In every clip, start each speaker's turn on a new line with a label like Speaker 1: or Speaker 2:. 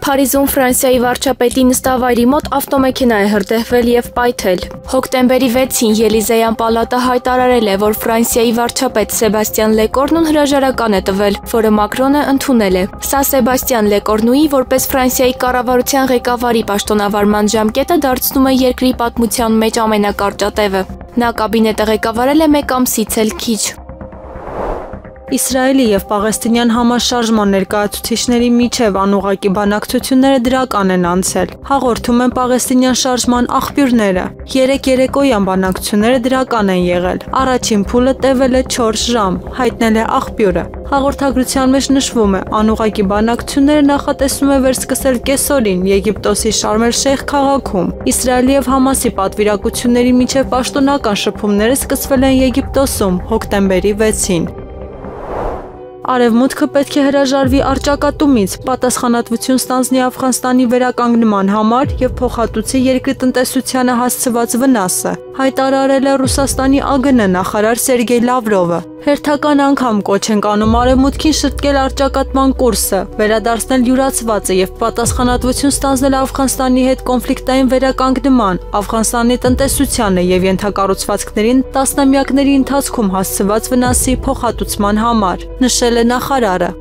Speaker 1: Փարիզում Ֆրանսիայի վարչապետի նստավայրի մոտ ավտոմեքենա է հրդեհվել եւ պայթել։ Հոկտեմբերի 6-ին Ելիզեյան պալատը հայտարարել է, որ Ֆրանսիայի վարչապետ Սեբաստիան Լեկորնուն հրաժարական է տվել, որը Մակրոնը ընդունել է։ Սա Սեբաստիան Լեկորնուի որպես Ֆրանսիայի կառավարության ղեկավարի պաշտոնավարման ժամկետը դարձնում է երկրի պատմության մեջ ամենակարճատևը։ Նա կաբինետը ղեկավարել է 1 ամսից էլ քիչ։
Speaker 2: Իսրայելի եւ Պաղեստինյան համաշարժման ներկայացուցիչների միջև անուղղակի բանակցությունները դրական են անցել։ Հաղորդում են Պաղեստինյան շարժման աղբյուրները։ 3 երեկոյան բանակցությունները դրական են եղել։ Առաջին փուլը տևել է 4 ժամ, հայտնել է աղբյուրը։ Հաղորդագրության մեջ նշվում է, անուղղակի բանակցությունները նախատեսվում է վերսկսել կեսօրին Եգիպտոսի Շարմ էլ-Շեյխ քաղաքում։ Իսրայելի եւ Համասի պատվիրակությունների միջև պաշտոնական շփումները սկսվել են Եգիպտոսում հոկտեմբերի 6-ին։ Արևմուտքը պետք է հրաժարվի առճակատումից, պատասխանատվություն ստանձնի Աֆղանստանի վերականգնման համար եւ փոխհատուցի երկրի տնտեսությանը հասցված վնասը, հայտարարել է Ռուսաստանի ԱԳՆ նախարար Սերգեյ Լավրովը։ Հերթական անգամ կոչ են անում Արևմուտքին շտկել առճակատման կուրսը, վերադարձնել յուրացվածը եւ պատասխանատվություն ստանձնել Աֆղանստանի հետ կոնֆլիկտային վերականգնման, Աֆղանստանի տնտեսությանը եւ ենթակառուցվածքներին տասնամյակների ընթացքում հասցված վնասի փոխհատուցման համար, նշել է նախարարը։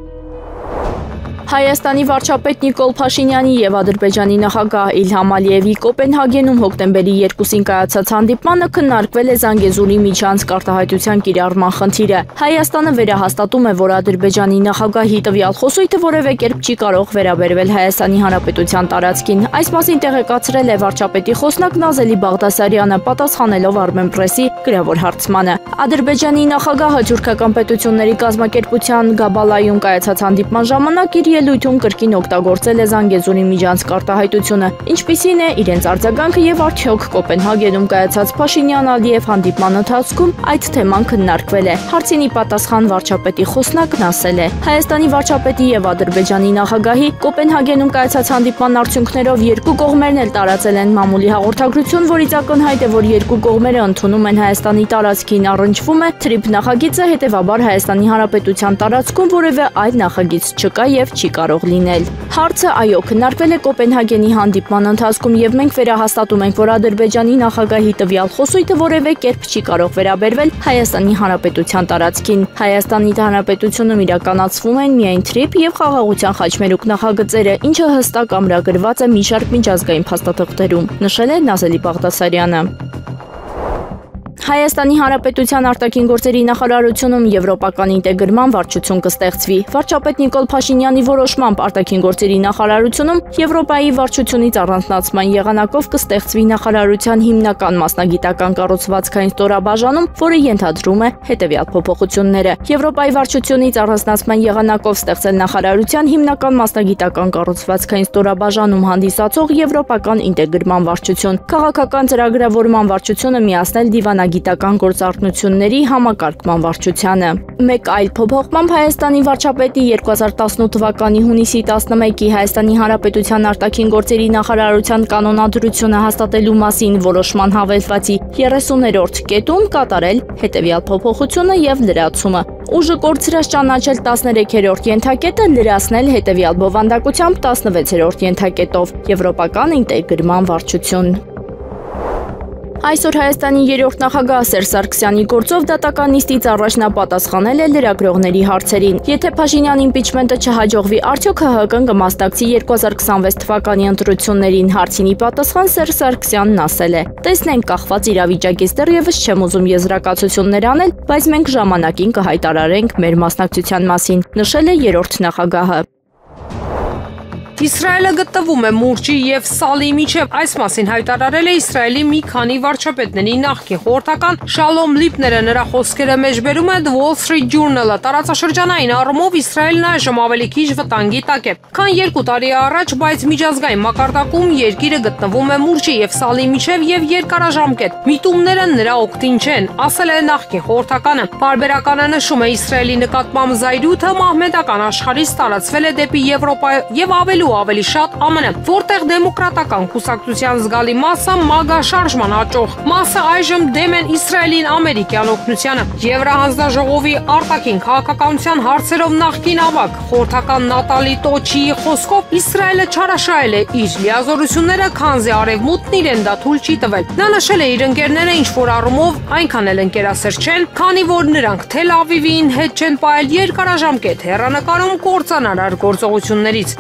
Speaker 1: Հայաստանի վարչապետ Նիկոլ Փաշինյանի եւ Ադրբեջանի նախագահ Իլհամ Ալիևի Կոպենհագենում հոկտեմբերի 2-ին կայացած հանդիպմանը քննարկվել է Զանգեզուրի միջանցք արտահայտության կիրառման խնդիրը։ Հայաստանը վերահաստատում է, որ Ադրբեջանի նախագահի տվյալ խոսույթը որևէ կերպ չի կարող վերաբերվել Հայաստանի Հանրապետության տարածքին։ Այս մասին տեղեկացրել է վարչապետի խոսնակ Նազելի Բաղդասարյանը, պատասխանելով Armenpress-ի գրավոր հարցմանը։ Ադրբեջանի նախագահը թուրքական պետությունների կազմակերպության Գաբալայում կայացած հանդիպման ժամանակ իր ելույթում կրկին օգտագործել է Զանգեզուրի միջանցք արտահայտությունը, ինչպիսին է իրենց արձագանքը եւ արդյոք Կոպենհագենում կայացած Փաշինյան-Ալիև հանդիպման ընթացքում այդ թեման քննարկվել է։ Հարցին ի պատասխան վարչապետի խոսնակն ասել է. Հայաստանի վարչապետի եւ Ադրբեջանի նախագահի Կոպենհագենում կայացած հանդիպման արդյունքներով երկու կողմերն էլ տարածել են մամուլի հաղորդագրություն, որից ակնհայտ է, որ երկու կողմերը ընդունում են Հայաստանի տարածքին առնչվում է թրիփ նախագիծը, հետեւաբար Հայաստանի Հանրապետության տարածքում որևէ այլ նախագիծ չկա եւ չի կարող լինել։ Հարցը այո քննարկվել է Կոպենհագենի հանդիպման ընթացքում եւ մենք վերահաստատում ենք, որ Ադրբեջանի նախագահի տվյալ խոսույթը որևէ կերպ չի կարող վերաբերվել Հայաստանի Հանրապետության տարածքին։ Հայաստանի Հանրապետությունում իրականացվում են միայն թրիփ եւ խաղաղության խաչմերուկ նախագծերը, ինչը հստակ ամրագրված է մի շարք միջազգային փաստաթղթերում, նշել է Նազելի Բաղդասարյանը։ Հայաստանի Հանրապետության արտաքին գործերի նախարարությունում եվրոպական ինտեգրման վարչություն կստեղծվի։ Վարչապետ Նիկոլ Փաշինյանի որոշմամբ արտաքին գործերի նախարարությունում Եվրոպայի վարչությունից առանձնացման եղանակով կստեղծվի նախարարության հիմնական մասնագիտական կառուցվածքային ստորաբաժանում, որը ենթադրում է հետևյալ փոփոխությունները. Եվրոպայի վարչությունից առանձնացման եղանակով ստեղծել նախարարության հիմնական մասնագիտական կառուցվածքային ստորաբաժանում հանդիսացող եվրոպական ինտեգրման վարչություն, քաղաքական ծրագրավորման վարչությունը միացնել դիվանագիտական գործառնությունների համակարգման վարչությանը։ Մեկ այլ փոփոխմամբ Հայաստանի վարչապետի 2018 թվականի հունիսի 11-ի Հայաստանի Հանրապետության արտաքին գործերի նախարարության կանոնադրությունը հաստատելու մասին որոշման հավելվածի 30-րդ կետում կատարել հետևյալ փոփոխությունը եւ լրացումը։ Ուժը կորցրած ճանաչել 13-րդ ենթակետը լրացնել հետևյալ բովանդակությամբ 16-րդ ենթակետով եվրոպական ինտեգրման վարչություն։ Այսօր Հայաստանի երրորդ նախագահ Սերժ Սարգսյանի գործով դատական նիստից առաջնապատասխանել է լրագրողների հարցերին։ Եթե Փաշինյան իմպիչմենտը չհաջողվի, արդյոք ՀՀԿ-ն կմասնակցի 2026 թվականի ընտրություններին, հարցին ի պատասխան Սերժ Սարգսյանն ասել է. Տեսնենք, կախված իրավիճակից դեռևս չեմ ուզում եզրակացություններ անել, բայց մենք ժամանակին կհայտարարենք մեր մասնակցության մասին, նշել է երրորդ նախագահը։
Speaker 3: Իսրայելը գտնվում է մուրճի եւ սալի միջև, այս մասին հայտարարել է Իսրայելի մի քանի վարչապետների նախկին խորհրդական Շալոմ Լիպները, նրա խոսքերը մեջբերում է The Wall Street Journal-ը։ Տարածաշրջանային առումով Իսրայելն այժմ ավելի քիչ վտանգի տակ է, քան 2 տարի առաջ, բայց միջազգային մակարդակում երկիրը գտնվում է մուրճի եւ սալի միջև եւ երկարաժամկետ միտումները նրա օգտին չեն, ասել է նախկին խորհրդականը։ Բարբերականը նշում է Իսրայելի նկատմամբ զայրույթը մահմեդական աշխարհից տարածվել է դեպի Եվրոպա եւ ավելի ավելի ու ավելի շատ ԱՄՆ, որտեղ դեմոկրատական կուսակցության զգալի մասը MAGA շարժման հաճող մասը այժմ դեմ են Իսրայելին ամերիկյան օգնությանը։ Եվրահանձնաժողովի արտաքին քաղաքականության հարցերով նախկին ավագ խորհրդական Նատալի Տոչիի խոսքով Իսրայելը չարաշահել է իր լիազորությունները, քանզի արևմուտքն իրեն դա թույլ չի տվել։ Նա նշել է իր ընկերները ինչ-որ առումով այնքան էլ ընկերասեր չեն, քանի որ նրանք Թել Ավիվին հետ չեն պահել երկարաժամկետ հեռանկարում կործանարար գործողություններից։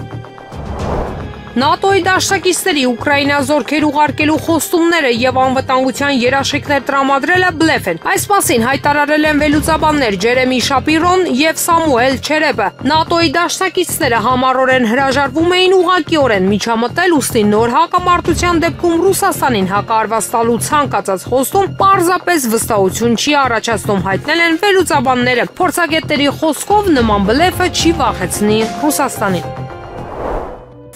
Speaker 3: ՆԱՏՕ-ի դաշնակիցների Ուկրաինա զորքեր ուղարկելու խոստումները եւ անվտանգության երաշխիքներ տրամադրելը բլեֆ են։ Այս մասին հայտարարել են վերլուծաբաններ Ջերեմի Շապիրոն եւ Սամուել Չերեպը։ ՆԱՏՕ-ի դաշնակիցները համառորեն հրաժարվում էին ուղղակիորեն միջամտել, ուստի նոր հակամարտության դեպքում Ռուսաստանին հակարված տալու ցանկացած խոստում պարզապես վստահություն չի առաջացնում, հայտնել են վերլուծաբանները։ Փորձագետների խոսքով նման բլեֆը չի վախեցնի Ռուսաստանին։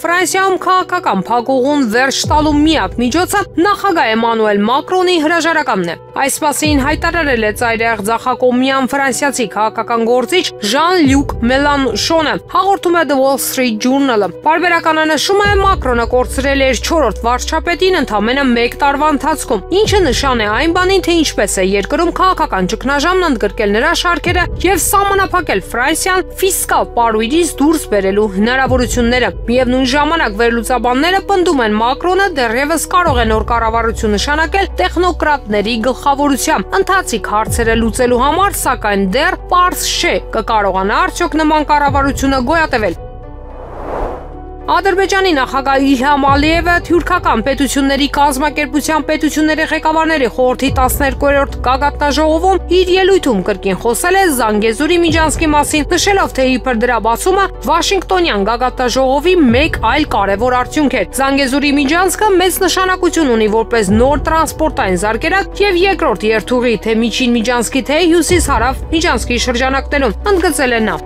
Speaker 3: Ֆրանսիայում քաղաքական փակուղուն վերջ տալու միակ միջոցը նախագահ Էմանուել Մակրոնի հրաժարականն է։ Այս մասին հայտարարել է ծայրահեղձախակոմյան ֆրանսիացի քաղաքական գործիչ Ժան-Լյուկ Մելանշոնը, հաղորդում է The Wall Street Journal-ը։ Պարբերականը նշում է Մակրոնը կորցրել էր 4-րդ վարչապետին ընդամենը 1 տարվա ընթացքում, ինչը նշան է այն բանին, թե ինչպես է երկրում քաղաքական ճգնաժամն ընդգրկել նրա շարքերը եւ սահմանափակել Ֆրանսիան ֆիսկալ պարույրից դուրս բերելու հնարավորությունները։ Միևնույն ժամանակ վերլուծաբանները պնդում են Մակրոնը դեռևս կարող է նոր կառավարություն նշանակել տեխնոկրատների գլխավորությամբ ընթացիկ հարցերը լուծելու համար, սակայն դեռ պարզ չէ կկարողանա արդյոք նման կառավարությունը գոյատևել։ Ադրբեջանի նախագահ Իլհամ Ալիևը թյուրքական պետությունների կազմակերպության պետությունների ղեկավարների խորհրդի 12-րդ գագաթնաժողովում իր ելույթում կրկին խոսել է Զանգեզուրի միջանցքի մասին, նշելով, թե իբր դրա բացումը Վաշինգտոնյան գագաթնաժողովի մեկ այլ կարևոր արդյունք էր։ Զանգեզուրի միջանցքը մեծ նշանակություն ունի որպես նոր տրանսպորտային զարկերակ եւ երկրորդ երթուղի թե միջին միջանցքի, թե հյուսիս-հարավ միջանցքի շրջանակներում, ընդգծել է նա։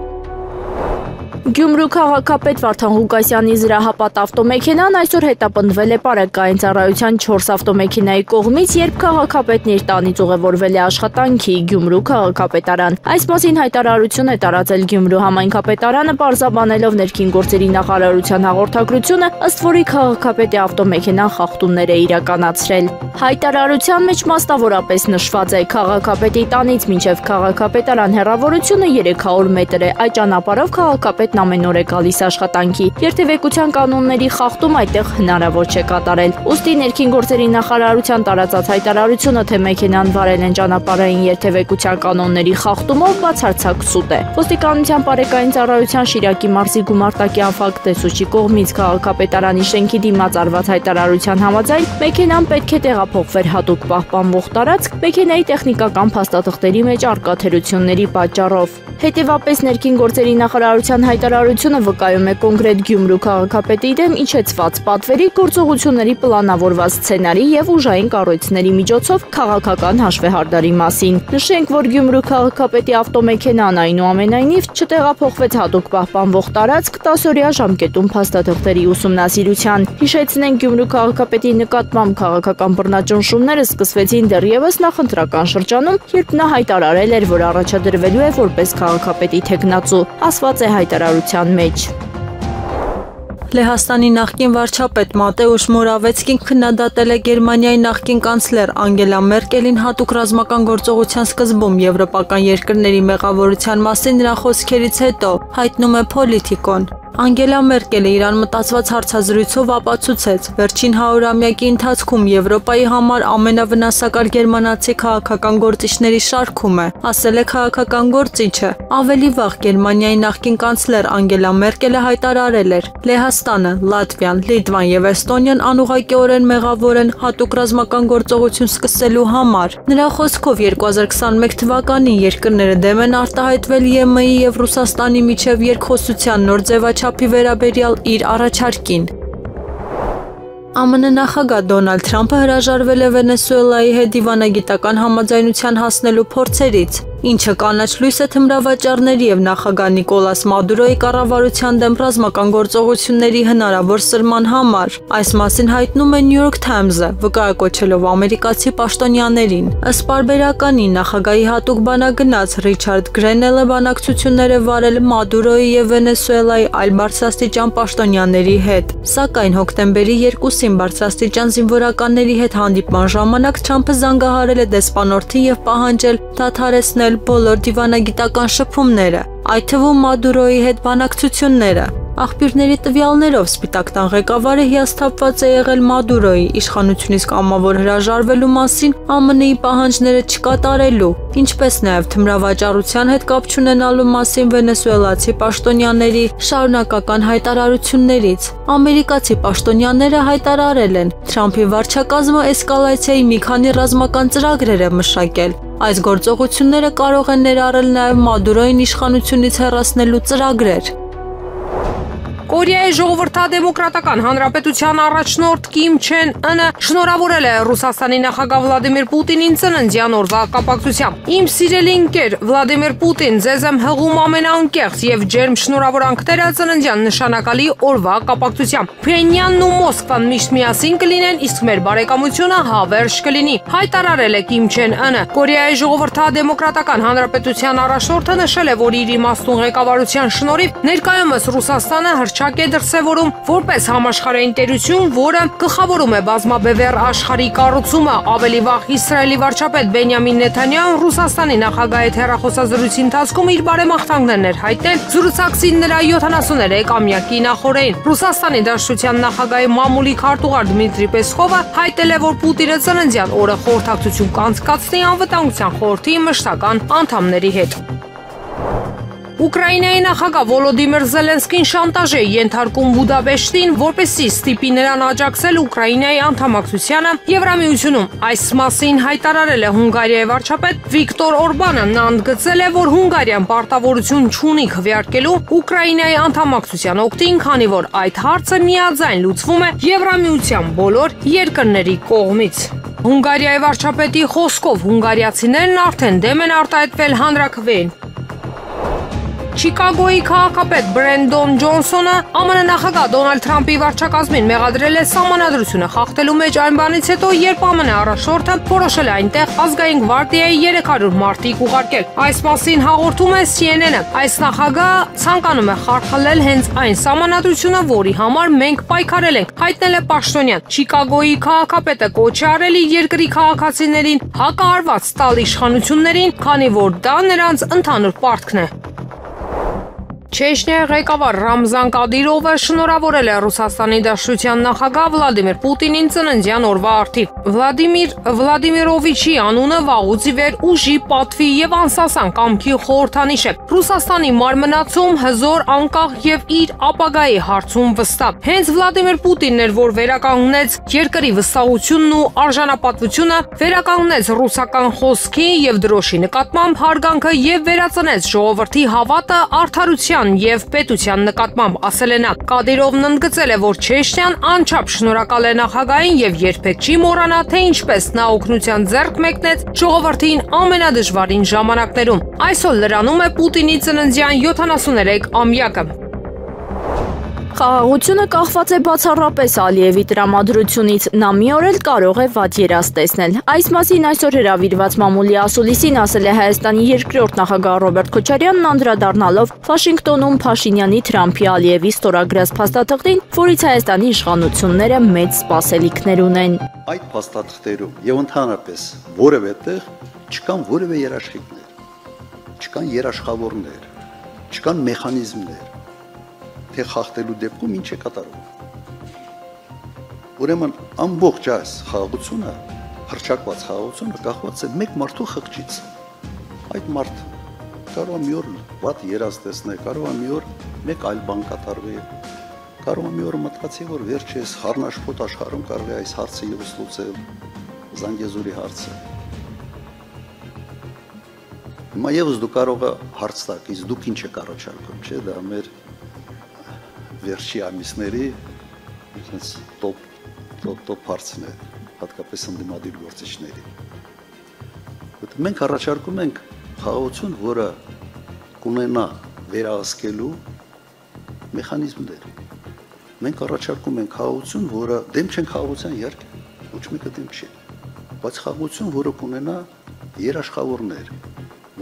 Speaker 1: Գյումրու քաղաքապետ Վարդան Ղուկասյանի զրահապատ ավտոմեքենան այսօր հետապնդվել է Պարագային ծառայության 4 ավտոմեքենայի կողմից, երբ քաղաքապետն իր տանից ուղևորվել է աշխատանքի Գյումրու քաղաքապետարան։ Այս մասին հայտարարություն է տարածել Գյումրու համայնքապետարանը, պարզաբանելով ներքին գործերի նախարարության հաղորդագրությունը, ըստ որի քաղաքապետի ավտոմեքենան խախտումներ է իրականացրել։ Հայտարարության մեջ մասնավորապես նշված է քաղաքապետի տանից մինչև քաղաքապետարան հեռավորությունը 300 մետր է։ Այդ ճանապարհով քաղաքապետն ամեն օր է գալիս աշխատանքի։ Երթևեկության կանոնների խախտում այդտեղ հնարավոր չէ կատարել։ Ուստի ներքին գործերի նախարարության տարածած հայտարարությունը, թե մեքենան վարել են ճանապարհային երթևեկության կանոնների խախտումով, բացարձակ սուտ է։ Ոստիկանության Պարագային ծառայության Շիրակի մարզի գումարտակյան ֆակտ տեսուչի կողմից քաղաքապետարանի շենքի դիմաց արված հայտարարության համաձայն մեքենան պետք է տեղափոխվեր հատուկ պահպանվող տարածք մեքենայի տեխնիկական փաստաթղթերի մեջ առկա թերությունների պատճառով։ Հետևապես ներքին գործերի նախարարության հայտարարությունը վկայում է կոնկրետ Գյումրու քաղաքապետի դեմ իջեցված պատվերի, գործողությունների պլանավորված սցենարի եւ ուժային կառույցների միջոցով քաղաքական հաշվեհարդարի մասին։ Նշենք, որ Գյումրու քաղաքապետի ավտոմեքենան այնուամենայնիվ չտեղափոխվեց հատուկ պահպանվող տարածք 10-օրյա ժամկետում փաստաթղթերի ուսումնասիրության։ Հիշեցնենք, Գյումրու քաղաքապետի նկատմամբ քաղաքական բռնաճնշումները սկսվեցին դեռևս նախընտրական շրջանում, երբ նա հայտարարել էր, որ առաջադրվելու է որպես քաղաքապետի թեկնածու, ասված է հայտարարության մեջ։
Speaker 2: Լեհաստանի նախկին վարչապետ Մատեուշ Մորավեցկին քննադատել է Գերմանիայի նախկին կանցլեր Անգելա Մերկելին հատուկ ռազմական գործողության սկզբում եվրոպական երկրների մեղավորության մասին նրա խոսքերից հետո, հայտնում է Պոլիտիկոն։ Անգելա Մերկելը իրան մտածված հարցազրույցով ապացուցեց, վերջին 100-ամյակի ընթացքում Եվրոպայի համար ամենավնասակար գերմանացի քաղաքական գործիչների շարքում է, ասել է քաղաքական գործիչը։ Ավելի վաղ Գերմանիայի նախկին կանցլեր Անգելա Մերկելը հայտարարել էր. Լեհաստանը, Լատվիան, Լիտվան եւ Էստոնիան անուղղակիորեն մեղավոր են հատուկ ռազմական գործողություն սկսելու համար։ Նրա խոսքով 2021 թվականին երկրները դեմ են արտահայտվել ԵՄ-ի եւ Ռուսաստանի միջև երկխոսության նոր ձևաչափի վերաբերյալ իր առաջարկին։ ԱՄՆ նախագահ Դոնալդ Թրամփը հրաժարվել է Վենեսուելայի հետ դիվանագիտական համաձայնության հասնելու փորձերից։ ինչը կանաչ լույս է թմրավաճառների եւ նախագահ Նիկոլաս Մադուրոյի կառավարության դեմ ռազմական գործողությունների հնարավոր սրման համար։ Այս մասին հայտնում է New York Times-ը, վկայակոչելով ամերիկացի պաշտոնյաներին։ Ըստ պարբերականի նախագահի հատուկ բանագնաց Ռիչարդ Գրենելը բանակցություններ է վարել Մադուրոյի եւ Վենեսուելայի այլ բարձրաստիճան պաշտոնյաների հետ։ Սակայն հոկտեմբերի 2-ին բարձրաստիճան զինվորականների հետ հանդիպման ժամանակ Թրամփը զանգահարել է դեսպանորդին եւ պահանջել դադարեցնել բոլոր դիվանագիտական շփումները, այդ թվում Մադուրոյի հետ բանակցությունները։ Աղբյուրների տվյալներով Սպիտակ տան ղեկավարը հիասթափված է եղել Մադուրոյի իշխանությունից կամավոր հրաժարվելու մասին ԱՄՆ-ի պահանջները չկատարելու, ինչպես նաև թմրավաճառության հետ կապ չունենալու մասին վենեսուելացի պաշտոնյաների շարունակական հայտարարություններից։ Ամերիկացի պաշտոնյաները հայտարարել են, Թրամփի վարչակազմը էսկալացիայի մի քանի ռազմական ծրագրեր է մշակել։ Այս գործողությունները կարող են ներառել նաև Մադուրոյին իշխանությունից հեռացնելու ծրագրեր։
Speaker 3: Կորեայի ժողովրդադեմոկրատական հանրապետության առաջնորդ Կիմ Չեն Ընը շնորհավորել է Ռուսաստանի նախագահ Վլադիմիր Պուտինին ծննդյան օրվա կապակցությամբ։ Իմ սիրելի ընկեր Վլադիմիր Պուտին, ձեզ եմ հղում ամենաանկեղծ եւ ջերմ շնորհավորանքները ծննդյան նշանակալի օրվա կապակցությամբ։ Փենյանն ու Մոսկվան միշտ միասին կլինեն, իսկ մեր բարեկամությունը հավերժ կլինի, հայտարարել է Կիմ Չեն Ընը։ Կորեայի ժողովրդադեմոկրատական հանրապետության առաջնորդը նշել է, որ իր իմաստուն ղեկավարության շնորհիվ ներկայումս Ռուսաստանը հռչակ է դրսևորում որպես համաշխարհային տերություն, որը գլխավորում է բազմաբևեռ աշխարհի կառուցումը։ Ավելի վաղ Իսրայելի վարչապետ Բենյամին Նեթանյահուն Ռուսաստանի նախագահի հետ հեռախոսազրույցի ընթացքում իր բարեմաղթանքներն էր հայտնել զրուցակցին նրա 73-ամյակի նախօրեին։ Ռուսաստանի Դաշնության նախագահի մամուլի քարտուղար Դմիտրի Պեսկովը հայտել է, որ Պուտինը ծննդյան օրը խորհրդակցություն կանցկացնի անվտանգության խորհրդի մշտական անդամների հետ։ Ուկրաինայի նախագահ Վոլոդիմիր Զելենսկին շանտաժ է ենթարկում Բուդապեշտին, որպեսզի ստիպի նրան աջակցել Ուկրաինայի անդամակցությանը Եվրամիությունում։ Այս մասին հայտարարել է Հունգարիայի վարչապետ Վիկտոր Օրբանը։ Նա ընդգծել է, որ Հունգարիան պարտավորություն չունի քվեարկելու Ուկրաինայի անդամակցության օգտին, քանի որ այդ հարցը միաձայն լուծվում է Եվրամիության բոլոր երկրների կողմից։ Հունգարիայի վարչապետի խոսքով հունգարիացիներն արդեն դեմ են արտահայտվել հանրաքվեին։ Չիկագոյի քաղաքապետ Բրենդոն Ջոնսոնը ԱՄՆ նախագահ Դոնալդ Թրամփի վարչակազմին մեղադրել է սահմանադրությունը խախտելու մեջ այն բանից հետո, երբ ԱՄՆ առաջնորդը որոշել է այնտեղ ազգային գվարդիայի 300 մարդիկ ուղարկել։ Այս մասին հաղորդում է CNN-ը։ Այս նախագահը ցանկանում է խարխլել հենց այն սահմանադրությունը, որի համար մենք պայքարել ենք, հայտնել է պաշտոնյան։ Չիկագոյի քաղաքապետը կոչ է արել իր երկրի քաղաքացիներին հակահարված տալ իշխանություններին, քանի որ դա նրանց ընդհանուր պարտքն է։ Չեչնիայի ղեկավար Ռամզան Կադիրովը շնորհավորել է Ռուսաստանի Դաշնության նախագահ Վլադիմիր Պուտինին ծննդյան օրվա առթիվ։ Վլադիմիրովիչի անունը վաղուց ի վեր ուժի, պատվի եւ անսասան կամքի խորհրդանիշ է։ Ռուսաստանի մարմնացում հզոր, անկախ եւ իր ապագայի հարցում վստահ։ Հենց Վլադիմիր Պուտինն էր, որ վերականգնեց երկրի վստահությունն ու արժանապատվությունը, վերականգնեց ռուսական խոսքի եւ դրոշի նկատմամբ հարգանքը եւ վերածնեց ժողովրդի հավատը արդարության եւ պետության նկատմամբ, ասել է նա։ Կադիրովն ընդգծել է, որ Չեչնիան անչափ շնորհակալ է նախագահին եւ երբեք չի մոռանա, թե ինչպես նա օգնության ձեռք մեկնեց ժողովրդին ամենադժվարին ժամանակներում։ Այսօր լրանում է Պուտինի ծննդյան 73-ամյակը։
Speaker 1: Խաղաղությունը կախված է բացառապես Ալիևի տրամադրությունից, նա մի օր էլ կարող է վատ երազ տեսնել։ Այս մասին այսօր հրավիրված մամուլի ասուլիսին ասել է Հայաստանի երկրորդ նախագահ Ռոբերտ Քոչարյանն, անդրադառնալով Վաշինգտոնում Փաշինյանի Թրամփի Ալիևի ստորագրած փաստաթղթին, որից Հայաստանի իշխանությունները մեծ սպասելիքներ ունեն։
Speaker 4: Այդ փաստաթղթերում եւ ընդհանրապես որևէ տեղ չկան որևէ երաշխիքներ, չկան երաշխավորներ, չկան մեխանիզմներ, թե խախտելու դեպքում ինչ է կատարվում։ Ուրեմն ամբողջ այս խաղաղությունը, հռչակված խաղաղությունը կախված է մեկ մարդու խղճից։ Այդ մարդը կարող է մի օր վատ երազ տեսնել, կարող է մի օր մեկ այլ բան կատարվի, կարող է մի օր մտածի, որ վերջերս խառնաշփոթ աշխարհում կարող է այս հարցը ևս լուծել, Զանգեզուրի հարցը։ Հիմա ևս դու կարող ես հարց տալ, իսկ դուք ինչ եք առաջարկում, չէ՞, դա մեր վերջի ամիսների տոպ հարցն է, հատկապես ընդդիմադիր գործիչների։ Մենք առաջարկում ենք խաղաղություն, որը կունենա վերահսկելու մեխանիզմներ։ Մենք առաջարկում ենք խաղաղություն, որը դեմ չեն խաղաղության իհարկե, ոչ մեկը դեմ չի, բայց խաղաղություն, որը կունենա երաշխավորներ,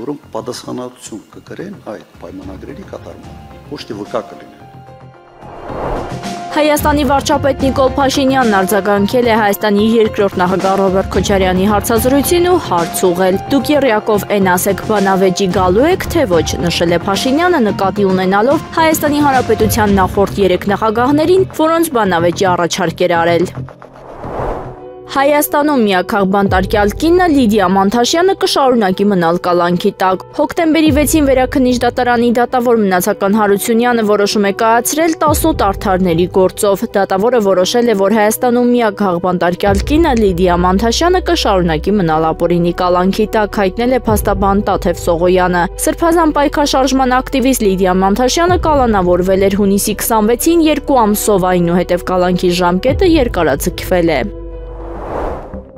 Speaker 4: որոնք պատասխանատվություն կկրեն այդ պայմանագրերի կատարմանը, ոչ թե վկա կլինեն։
Speaker 1: Հայաստանի վարչապետ Նիկոլ Փաշինյանն արձագանքել է Հայաստանի երկրորդ նախագահ Ռոբերտ Քոչարյանի հարցազրույցին ու հարց ուղղել. Դուք եռյակով են ասեք բանավեճի գալու եք, թե ոչ, նշել է Փաշինյանը նկատի ունենալով Հայաստանի Հանրապետության նախորդ 3 նախագահներին, որոնց բանավեճի առաջարկ էր արել։ Հայաստանում միակ աղբանտարկյալ կինը Լիդիա Մանթաշյանը կշարունակի մնալ կալանքի տակ։ Հոկտեմբերի 6-ին Վերաքննիչ դատարանի դատավոր Մնացական Հարությունյանը որոշում է կայացրել 18 արդարների գործով։ Դատավորը որոշել է, որ Հայաստանում միակ աղբանտարկյալ կինը Լիդիա Մանթաշյանը կշարունակի մնալ ապօրինի կալանքի տակ, հայտնել է փաստաբան Տաթև Սողոյանը։ Սրբազան պայքարշարժման ակտիվիստ Լիդիա Մանթաշյանը կալանավորվել էր հունիսի 26-ին 2 ամսով, այնուհետև կալանքի ժամկետը երկարաձգվել է։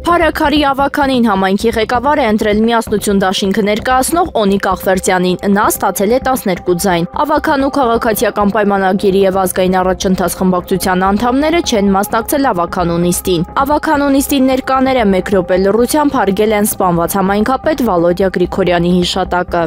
Speaker 1: Փարաքարի ավականին համայնքի ղեկավար է ընտրել Միասնություն դաշինքը ներկայացնող Օնիկ Աղվերդյանին, նա ստացել է 12 ձայն։ Ավականու քաղաքացիական պայմանագիրի եւ ազգային առաջընթաց խմբակցության անդամները չեն մասնակցել ավականու նիստին։ Ավականու նիստին ներկաները 1 րոպե լռությամբ հարգել են սպանված համայնքապետ Վալոդիա Գրիգորյանի հիշատակը։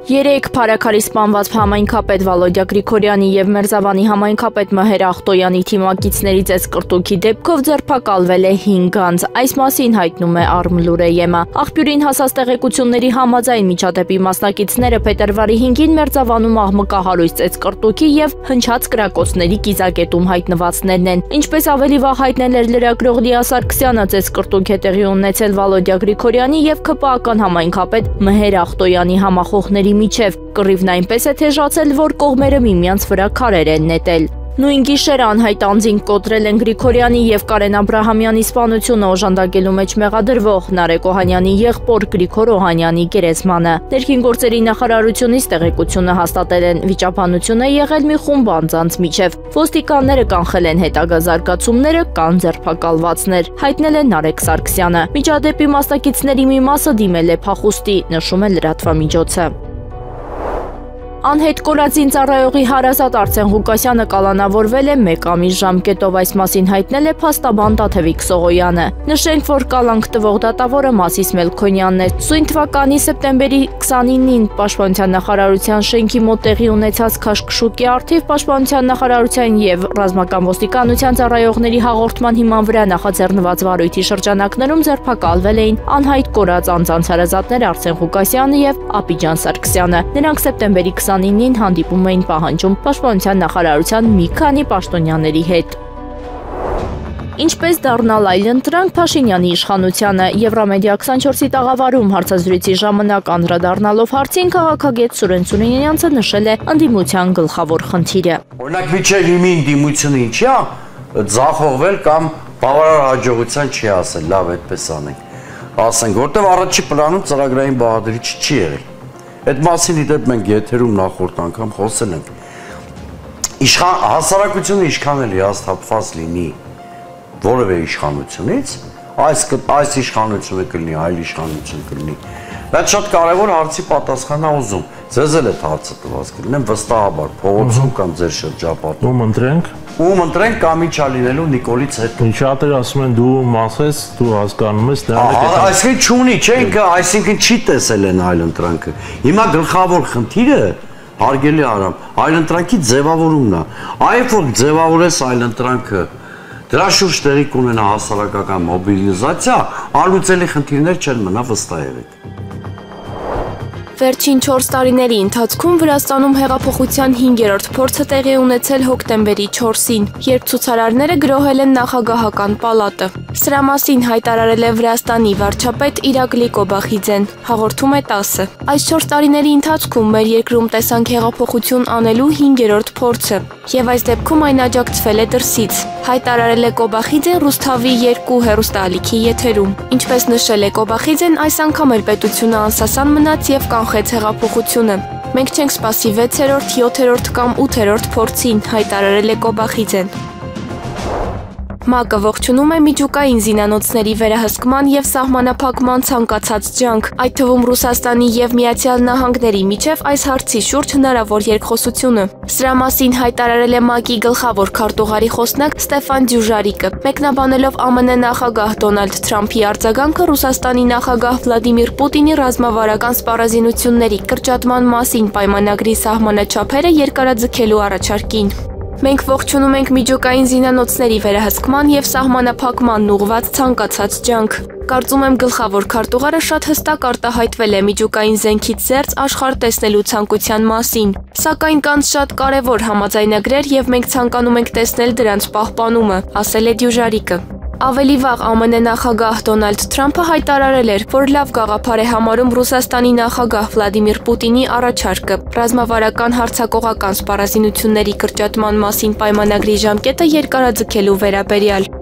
Speaker 1: 3 Փարաքարի սպանված համայնքապետ Վալոդիա Գրիգորյանի եւ Մերձավանի համայնքապետ Մհեր Ախտոյանի թիմակիցներից կրտուքի դեպքով ձերբակալվել է 5 անձ։ Այս մասին հայտնում է Արմլուրեյեմը։ Աղբյուրին հասած տեղեկությունների համաձայն միջադեպի մասնակիցները փետրվարի 5-ին Մերձավանում աղմկահարույց կրտուքի եւ հնչած կրակոցների կիզակետում հայտնվածներն են։ Ինչպես ավելի վաղ հայտնել էր լրագրող Լիա Սարգսյանը, կրտուք է տեղի ունեցել Վալոդիա Գրիգորյանի եւ ԿՊԱ-ական համայնքապետ Մհեր Ախտոյանի համախոհների միջև կռիվն այնպես է թեժացել, որ կողմերը միմյանց վրա քարեր են նետել։ Նույն գիշեր անհայտ անձինք կոտրել են Գրիգորյանի եւ Կարեն Աբրահամյանի սպանությունը օժանդակելու մեջ մեղադրվող Նարեկ Օհանյանի եղբոր Գրիգոր Օհանյանի գերեզմանը։ Ներքին գործերի նախարարությունից տեղեկությունը հաստատել են վիճաբանություն է եղել մի խումբ անձանց միջև։ Ոստիկանները կանխել են հետագա զարգացումները, կան ձերբակալվածներ, հայտնել է Նարեկ Սարգսյանը։ Միջադեպի մասնակիցների մի մասը դիմել է փախուստի, նշում է լրատվամիջոցը։ Անհետ կորածին ծառայողի հարազատ Արսեն Ղուկասյանը կալանավորվել է 1 ամիս ժամկետով, այս մասին հայտնել է փաստաբան Տաթևիկ Սողոյանը։ Նշենք, որ կալանք տվող դատավորը Մասիս Մելքոնյանն է։ Սույն թվականի սեպտեմբերի 29-ին Պաշտպանության նախարարության շենքի մոտ տեղի ունեցած քաշքշուկի առթիվ Պաշտպանության նախարարության եւ ռազմական ոստիկանության ծառայողների հաղորդման հիման վրա նախաձեռնված վարույթի շրջանակներում ձերբակալվել էին անհայտ կորած անձանց հարազատներ Արսեն Ղուկասյանը եւ Աբիջան Սարգսյանը։ Նրանք սեպտեմբերի 29-ին հանդիպում էին պահանջում Պաշտպանության նախարարության մի քանի պաշտոնյաների հետ։ Ինչպես դառնալ այլընտրանք Փաշինյանի իշխանությանը, Եվրամեդիա 24-ի տաղավարում հարցազրույցի ժամանակ անդրադառնալով հարցին քաղաքագետ Սուրեն Սուրենյանցը նշել է ընդդիմության գլխավոր խնդիրը։
Speaker 5: Օրինակ միջև հիմի ընդդիմությունը ինչի է ձախողվել կամ բավարար հաջողության չի ասել, լավ այդպես անենք։ Ասենք, որտեվ առաջի պլանում ծրագրային բաղադրիչ չի եղել։ Այդ մասին իդեպ մենք եթերում նախորդ անգամ խոսել ենք։ Հասարակությունը ինչքան էլ հիասթափված լինի որևէ իշխանությունից, այս իշխանությունը կլինի, այլ իշխանություն կլինի։ Բայց շատ կարևոր հարցի պատասխանա ուզում։ Ձեզ էլ այդ հարցը տված կլինեմ վստահաբար, փողոցում կամ ձեր շրջապատում։
Speaker 6: Ում ընտրենք։
Speaker 5: Ում ընտրենք կամ ինչա լինելու Նիկոլից հետո։
Speaker 6: Շատեր ասում են դու մասես, դու հասկանում ես դրանք հետ։
Speaker 5: Այսինքն չունի, չէ՞, այսինքն չի տեսել են այլընտրանքը։ Հիմա գլխավոր խնդիրը հարգելի Արամ, այլընտրանքի ձևավորումն է։ Այբ որ ձևավորես այլընտրանքը, դրա շուրջ տեղի կունենա հասարակական մոբիլիզացիա, անլուծելի խնդիրներ չեն մնա, վստահ եղեք։
Speaker 7: Վերջին 4 տարիների ընթացքում Վրաստանում հեղափոխության 5-րդ փորձը տեղի ունեցել հոկտեմբերի 4-ին, երբ ցուցարարները գրոհել են նախագահական պալատը։ Սրա մասին հայտարարել է Վրաստանի վարչապետ Իրակլի Կոբախիձեն, հաղորդում է ՏԱՍՍ-ը։ Այս 4 տարիների ընթացքում մեր երկրում տեսանք հեղափոխություն անելու 5-րդ փորձը, եւ այս դեպքում այն աջակցվել է դրսից, հայտարարել է Կոբախիձեն Ռուսթավի 2 հեռուստաալիքի եթերում։ Ինչպես նշել է Կոբախիձեն, այս անգամ էլ պետությունը անսասան մնաց եւ կանխեց հեղափոխությունը։ Մենք չենք սպասի 6-րդ, 7-րդ կամ 8-րդ փորձին, հայտարարել է Կոբախիձեն։ ՄԱԿ-ը ողջունում է միջուկային զինանոցների վերահսկման եւ սահմանափակման ցանկացած ջանք, այդ թվում Ռուսաստանի եւ Միացյալ Նահանգների միջև այս հարցի շուրջ հնարավոր երկխոսությունը։ Սրա մասին հայտարարել է ՄԱԿ-ի գլխավոր քարտուղարի խոսնակ Ստեֆան Դյուժարիկը, մեկնաբանելով ԱՄՆ նախագահ Դոնալդ Թրամփի արձագանքը Ռուսաստանի նախագահ Վլադիմիր Պուտինի ռազմավարական սպառազինությունների կրճատման մասին պայմանագրի սահմանաչափերը երկարաձգելու առաջարկին։ Մենք ողջունում ենք միջուկային զինանոցների վերահսկման եւ սահմանափակման ուղղված ցանկացած ջանք։ Կարծում եմ գլխավոր քարտուղարը շատ հստակ արտահայտվել է միջուկային զենքից զերծ աշխարհ տեսնելու ցանկության մասին, սակայն կան շատ կարևոր համաձայնագրեր եւ մենք ցանկանում ենք տեսնել դրանց պահպանումը, ասել է Դյուժարիկը։ Ավելի վաղ ԱՄՆ նախագահ Դոնալդ Թրամփը հայտարարել էր, որ լավ գաղափար է համարում Ռուսաստանի նախագահ Վլադիմիր Պուտինի առաջարկը ռազմավարական հարձակողական սպառազինությունների կրճատման մասին պայմանագրի ժամկետը երկարաձգելու վերաբերյալ։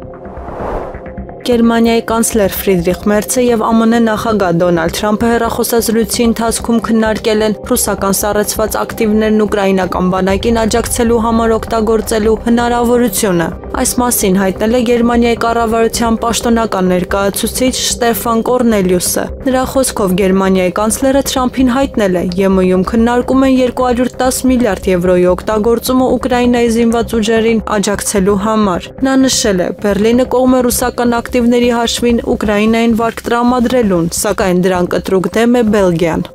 Speaker 2: Գերմանիայի կանցլեր Ֆրիդրիխ Մերցը եւ ԱՄՆ նախագահ Դոնալդ Թրամփը հեռախոսազրույցի ընթացքում քննարկել են ռուսական սառեցված ակտիվներն ուկրաինական բանակին աջակցելու համար օգտագործելու հնարավորությունը։ Այս մասին հայտնել է Գերմանիայի կառավարության պաշտոնական ներկայացուցիչ Շտեֆան Կորնելիուսը։ Նրա խոսքով Գերմանիայի կանցլերը Թրամփին հայտնել է ԵՄ-ում քննարկում են 210 միլիարդ եվրոյի օգտագործումը Ուկրաինայի զինված ուժերին աջակցելու համար։ Նա նշել է, Բերլինը կողմ է ռուսական ակտիվների հաշվին Ուկրաինային վարկ տրամադրելուն, սակայն դրան կտրուկ դեմ է Բելգիան։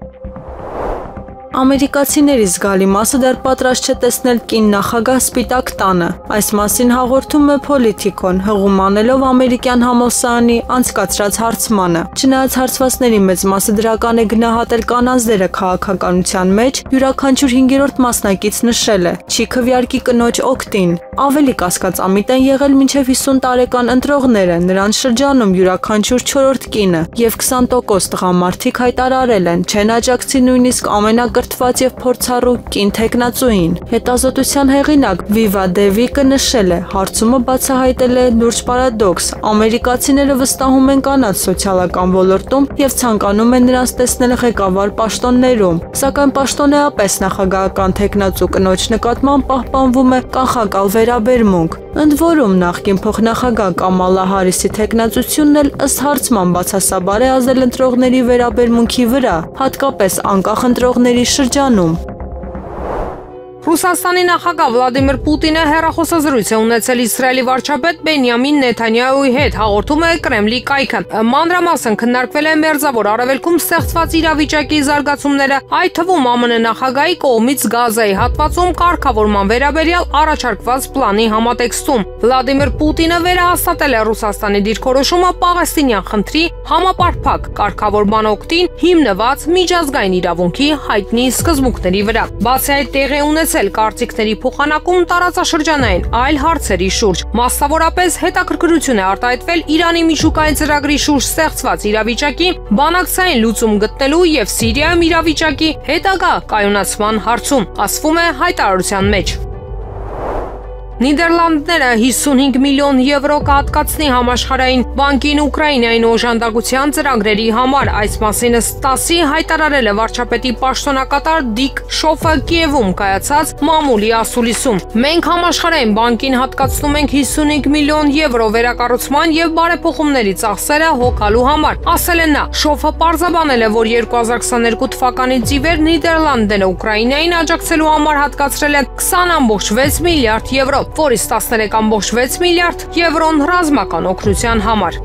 Speaker 2: Ամերիկացիների զգալի մասը դեռ պատրաստ չէ տեսնել կին նախագահ Սպիտակ տանը։ Այս մասին հաղորդում է Politico-ն, հղում անելով ամերիկյան համալսարանի անցկացրած հարցմանը։ Չնայած հարցվածների մեծ մասը դրական է գնահատել կանանց դերը քաղաքականության մեջ, յուրաքանչյուր 5-րդ մասնակից նշել է՝ չի քվեարկի կնոջ օգտին։ Ավելի կասկածամիտ են եղել մինչև 50 տարեկան ընտրողները, նրանց շրջանում յուրաքանչյուր 4-րդ կինը եւ 20% տղամարդիկ հայտարարել են չեն աջակցի նույնիսկ ամենակրթված եւ փորձառու կին տեխնացուին։ Հետազոտության հեղինակ Վիվա Դևիկը նշել է, հարցումը բացահայտել է լուրջ պարադոքս։ Ամերիկացիները վստահում են կանանց սոցիալական ոլորտում եւ ցանկանում են նրանց տեսնել ղեկավար պաշտոններում, սակայն պաշտոնեապես նախագահական տեխնացու կնոջ նկատմամբ պահպանվում է կանխակալ վերաբերմունք։ Ընդ որում նախկին փոխնախագահ Կամալա Հարիսի տեխնացությունն էլ ըստ հարցման բացասաբար է ազդել ընտրողների վերաբերմունքի վրա, հատկապես անկախ ընտրողների շրջանում։
Speaker 3: Ռուսաստանի նախագահ Վլադիմիր Պուտինը հեռախոսազրույց է ունեցել Իսրայելի վարչապետ Բենյամին Նեթանյահուի հետ, հաղորդում է Կրեմլի կայքը։ Մանրամասն քննարկվել է Մերձավոր Արևելքում ստեղծված իրավիճակի զարգացումները, այդ թվում ԱՄՆ նախագահի կողմից Գազայի հատվածում կարգավորման վերաբերյալ առաջարկված պլանի համատեքստում։ Վլադիմիր Պուտինը վերահաստատել է Ռուսաստանի դիրքորոշումը Պաղեստինյան խնդրի համապարփակ կարգավորման օգտին հիմնված միջազգային իրավունքի հայտնի սկզբունքների վրա։ Բացի այդ տեղի ունեցել կարծիքների փոխանակում տարածաշրջանային այլ հարցերի շուրջ։ Մասնավորապես հետաքրքրություն է արտահայտվել Իրանի միջուկային ծրագրի շուրջ ստեղծված իրավիճակի բանակցային լուծում գտնելու եւ Սիրիայում իրավիճակի հետագա կայունացման հարցում, ասվում է հայտարարության մեջ։ Նիդերլանդները 55 միլիոն եվրո կհատկացնի համաշխարհային բանկին Ուկրաինային օժանդակության ծրագրերի համար, այս մասին ՍՏԱՍ-ի հայտարարել է վարչապետի պաշտոնակատար Դիկ Շոֆը Կիևում կայացած մամուլի ասուլիսում։ Մենք համաշխարհային բանկին հատկացնում ենք 55 միլիոն եվրո վերակառուցման եւ բարեփոխումների ծախսերը հոգալու համար, ասել է նա։ Շոֆը պարզաբանել է, որ 2022 թվականից ի վեր Նիդերլանդները Ուկրաինային աջակցելու համար հատկացրել են 20.6 միլիարդ եվրո, որից 13.6 միլիարդ եվրոն ռազմական օգնության համար։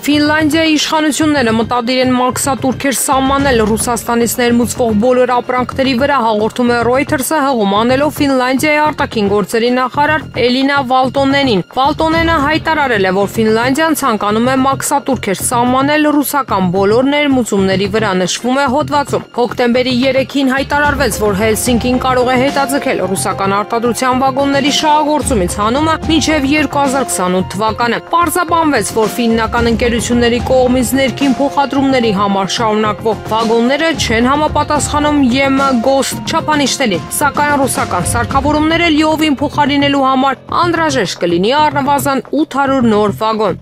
Speaker 3: Ֆինլանդիայի իշխանությունները մտադիր են մաքսատուրքեր սահմանել Ռուսաստանից ներմուծվող բոլոր ապրանքների վրա, հաղորդում է Reuters-ը, հղում անելով Ֆինլանդիայի արտաքին գործերի նախարար Էլինա Վալտոնենին։ Վալտոնենը հայտարարել է, որ Ֆինլանդիան ցանկանում է մաքսատուրքեր սահմանել ռուսական բոլոր ներմուծումների վրա, նշվում է հոդվածում։ Հոկտեմբերի 3-ին հայտարարվեց, որ Հելսինկին կարող է հետաձգել ռուսական արտադրության վագոնների շահագործումից հանումը մինչև 2028 թվականը։ Պարզաբանվեց, որ ֆիննական ընկերությունների կողմից ներքին փոխադրումների համար շարունակվող վագոնները չեն համապատասխանում ԵՄ-ԳՈՍՏ չափանիշներին, սակայն ռուսական սարքավորումները լիովին փոխարինելու համար անհրաժեշտ կլինի առնվազն 800 նոր վագոն։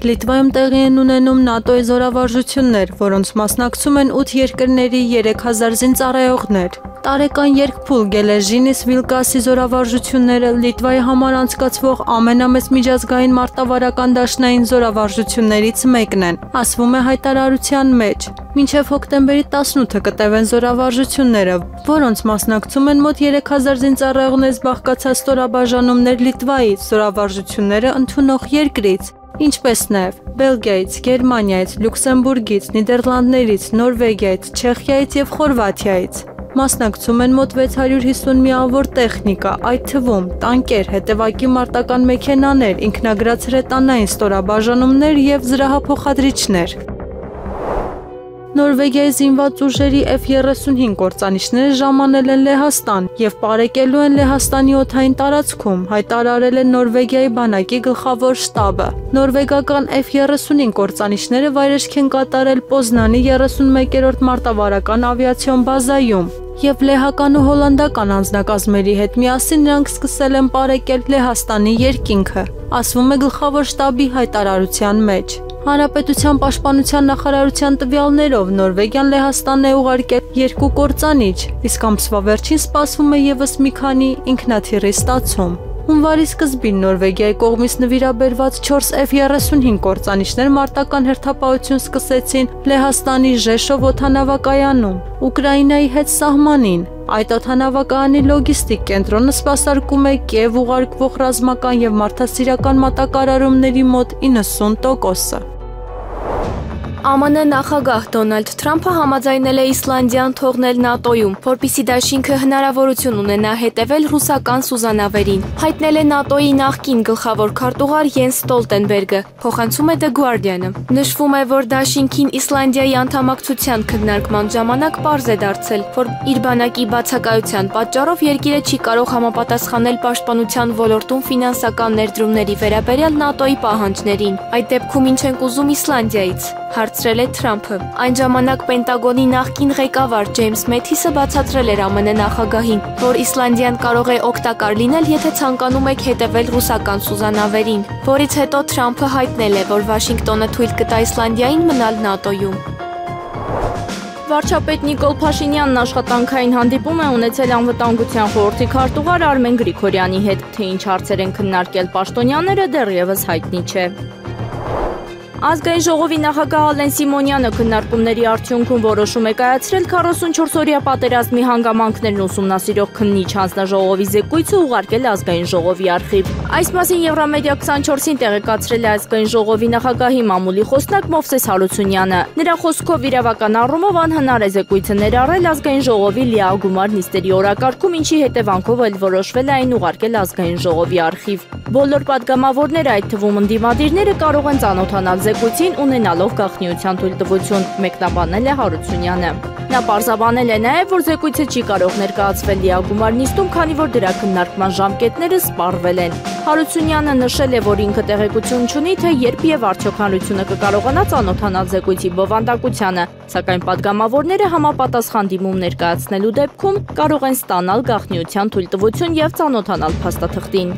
Speaker 2: Լիտվայում տեղի են ունենում ՆԱՏՕ-ի զորավարժություններ, որոնց մասնակցում են 8 երկրների 3000 զինծառայողներ։ Տարեկան երկփուլ Գելեժինիս Վիլկասի զորավարժությունները Լիտվայի համար անցկացվող ամենամեծ միջազգային մարտավարական դաշնային զորավարժություններից մեկն են, ասվում է հայտարարության մեջ։ Մինչև հոկտեմբերի 18-ը կտևեն զորավարժությունները, որոնց մասնակցում են մոտ 3000 զինծառայողներից բաղկացած ստորաբաժանումներ Լիտվայից, զորավարժությունները ընդունող երկրից, ինչպես նաև Բելգիայից, Գերմանիայից, Լյուքսեմբուրգից, Նիդերլանդներից, Նորվեգիայից, Չեխիայից եւ Խորվաթիայից։ Մասնակցում են մոտ 650 միավոր տեխնիկա, այդ թվում տանկեր, հետևակի մարտական մեքենաներ, ինքնագրաց հրետանային ստորաբաժանումներ եւ զրահափոխադրիչներ։ Նորվեգիայի զինված ուժերի F-35 կործանիչները ժամանել են Լեհաստան եւ պարեկելու են Լեհաստանի օդային տարածքում, հայտարարել է Նորվեգիայի բանակի գլխավոր շտաբը։ Նորվեգական F-35 կործանիչները վայրեջք են կատարել Պոզնանի 31-րդ մարտավարական ավիացիոն բազայում եւ լեհական ու հոլանդական անձնակազմերի հետ միասին նրանք սկսել են պարեկել Լեհաստանի երկինքը, ասվում է գլխավոր շտաբի հայտարարության մեջ։ Հանրապետության պաշտպանության նախարարության տվյալներով Նորվեգիան Լեհաստանն է ուղարկել 2 կործանիչ, իսկ ամսվա վերջին սպասվում է եւս մի քանի ինքնաթիռի ստացում։ Հունվարի սկզբին Նորվեգիայի կողմից նվիրաբերված 4 F-35 կործանիչներ մարտական հերթապահություն սկսեցին Լեհաստանի Ժեշով օդանավակայանում, Ուկրաինայի հետ սահմանին։ Այդ օդանավակայանի լոգիստիկ կենտրոնը սպասարկում է Կիև ուղարկվող ռազմական եւ մարդասիրական մատակարարումների մոտ 90%-ը։
Speaker 7: ԱՄՆ նախագահ Դոնալդ Թրամփը համաձայնել է Իսլանդիան թողնել ՆԱՏՕ-ում, որպեսզի դաշինքը հնարավորություն ունենա հետևել ռուսական սուզանավերին, հայտնել է ՆԱՏՕ-ի նախկին գլխավոր քարտուղար Յենս Ստոլտենբերգը, փոխանցում է The Guardian-ը։ Նշվում է, որ դաշինքին Իսլանդիայի անդամակցության քննարկման ժամանակ պարզ է դարձել, որ իր բանակի բացակայության պատճառով երկիրը չի կարող համապատասխանել պաշտպանության ոլորտում ֆինանսական ներդրումների վերաբերյալ ՆԱՏՕ-ի պահանջներին։ Այդ դեպքում ինչ ենք ուզում Իսլանդիայից, հարցրել է Թրամփը։ Այն ժամանակ Պենտագոնի նախկին ղեկավար Ջեյմս Մեթիսը բացատրել էր ԱՄՆ նախագահին, որ Իսլանդիան կարող է օգտակար լինել, եթե ցանկանում եք հետևել ռուսական սուզանավերին, որից հետո Թրամփը հայտնել է, որ Վաշինգտոնը թույլ կտա Իսլանդիային մնալ ՆԱՏՕ-ում։
Speaker 1: Վարչապետ Նիկոլ Փաշինյանն աշխատանքային հանդիպում է ունեցել անվտանգության խորհրդի քարտուղար Արմեն Գրիգորյանի հետ, թե ինչ հարցեր են քննարկել պաշտոնյաները դեռևս հայտնի չէ։ Ազգային ժողովի նախագահ Ալեն Սիմոնյանը քննարկումների արդյունքում որոշում է կայացրել 44-օրյա պատերազմի հանգամանքներն ուսումնասիրող քննիչ հանձնաժողովի զեկույցը ուղարկել ազգային ժողովի արխիվ։ Այս մասին Եվրամեդիա 24-ին տեղեկացրել է ազգային ժողովի նախագահի մամուլի խոսնակ Մովսես Հարությունյանը։ Նրա խոսքով իրավական առումով անհնար է զեկույցը ներառել ազգային ժողովի լիագումար նիստերի օրակարգում, ինչի հետևանքով էլ որոշվել է այն ուղարկել ազգային ժողովի արխիվ։ Բոլոր падգամավորները, այդ թվում ընդդիմադիրները, կարող են ծանոթանալ զեկույցին ունենալով գաղտնիության թույլտվություն, մեկնաբանել է Հարությունյանը։ Նա պարզաբանել է նաև, որ զեկույցը չի կարող ներկայացվել լիագումար նիստում, քանի որ դրա քննարկման ժամկետները սպառվել են։ Հարությունյանը նշել է, որ ինքը տեղեկություն չունի, թե երբ եւ արդյոք հանրությունը կկարողանա ծանոթանալ զեկույցի բովանդակությանը, սակայն падգամավորները համապատասխան դիմում ներկայացնելու դեպքում կարող են ստանալ գաղտնիության թույլտվություն եւ ծանոթանալ փաստաթղթին։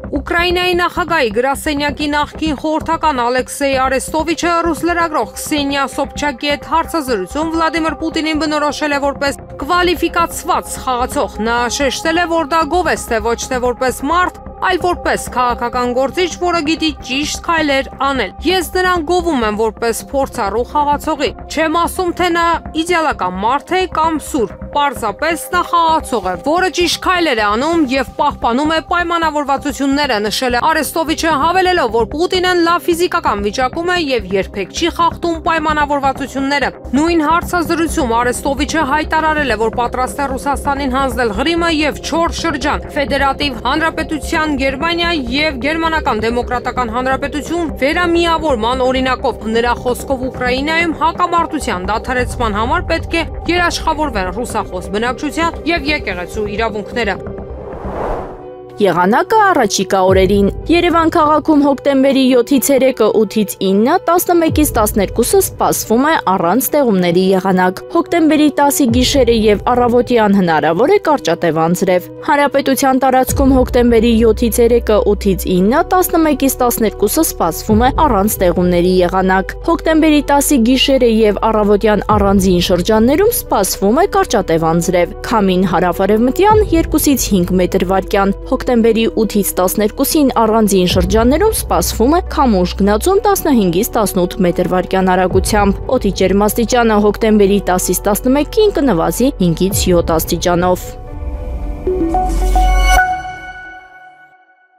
Speaker 3: Ուկրաինայի նախագահի գրասենյակի նախկին խորհրդական Ալեքսեյ Արեստովիչը ռուս լրագրող Քսենիա Սոբչակի հետ հարցազրույցում Վլադիմիր Պուտինին բնորոշել է որպես կվալիֆիկացված խաղացող։ Նա շեշտել է, որ դա գովեստ է ոչ թե որպես մարդ, այլ որպես քաղաքական գործիչ, որը գիտի ճիշտ քայլեր անել։ Ես նրան գովում եմ որպես փորձառու խաղացողի։ Չեմ ասում, թե նա իդեալական մարդ է կամ սուրբ, պարզապես նա խաղացող է, որը ճիշտ քայլեր է անում եւ պահպանում է պայմանավորվածությունները, նշել է Արեստովիչը, հավելելով, որ Պուտինն լավ ֆիզիկական վիճակում է եւ երբեք չի խախտում պայմանավորվածությունները։ Նույն հարցազրույցում Արեստովիչը հայտարարել է, որ պատրաստ է Ռուսաստանին հանձնել Ղրիմը եւ 4 շրջան՝ Ֆեդերատիվ Հանրապետության Գերմանիա եւ Գերմանական Դեմոկրատական Հանրապետություն վերամիավորման օրինակով։ Նրա խոսքով Ուկրաինայում հակամարտության դադարեցման համար պետք է երաշխավորվեն ռուսախոս բնակչության եւ եկեղեցու իրավունքները։
Speaker 1: Եղանակը առաջիկա օրերին։ Երևան քաղաքում հոկտեմբերի 7-ից 3-ը 8-ից 9-ը, 11-ից 12-ը սպասվում է առանց ստեղումների եղանակ։ Հոկտեմբերի 10-ի գիշերը եւ առավոտյան հնարավոր է կարճատև անձրև։ Հանրապետության տարածքում հոկտեմբերի 7-ից 3-ը 8-ից 9-ը, 11-ից 12-ը սպասվում է առանց ստեղումների եղանակ։ Հոկտեմբերի 10-ի գիշերը եւ առավոտյան առանձին շրջաններում սպասվում է կարճատև անձրև։ Քամին հարավ-արևմտյան 2-ից 5 մետր/վայրկյան։ Հոկտեմբերի 8-ից 12-ին առանձին շրջաններում սպասվում է քամուշ գնացում 15-ից 18 մետր/վայրկյան արագությամբ։ Օդի ջերմաստիճանը հոկտեմբերի 10-ից 11-ին կնվազի 5-ից 7 աստիճանով։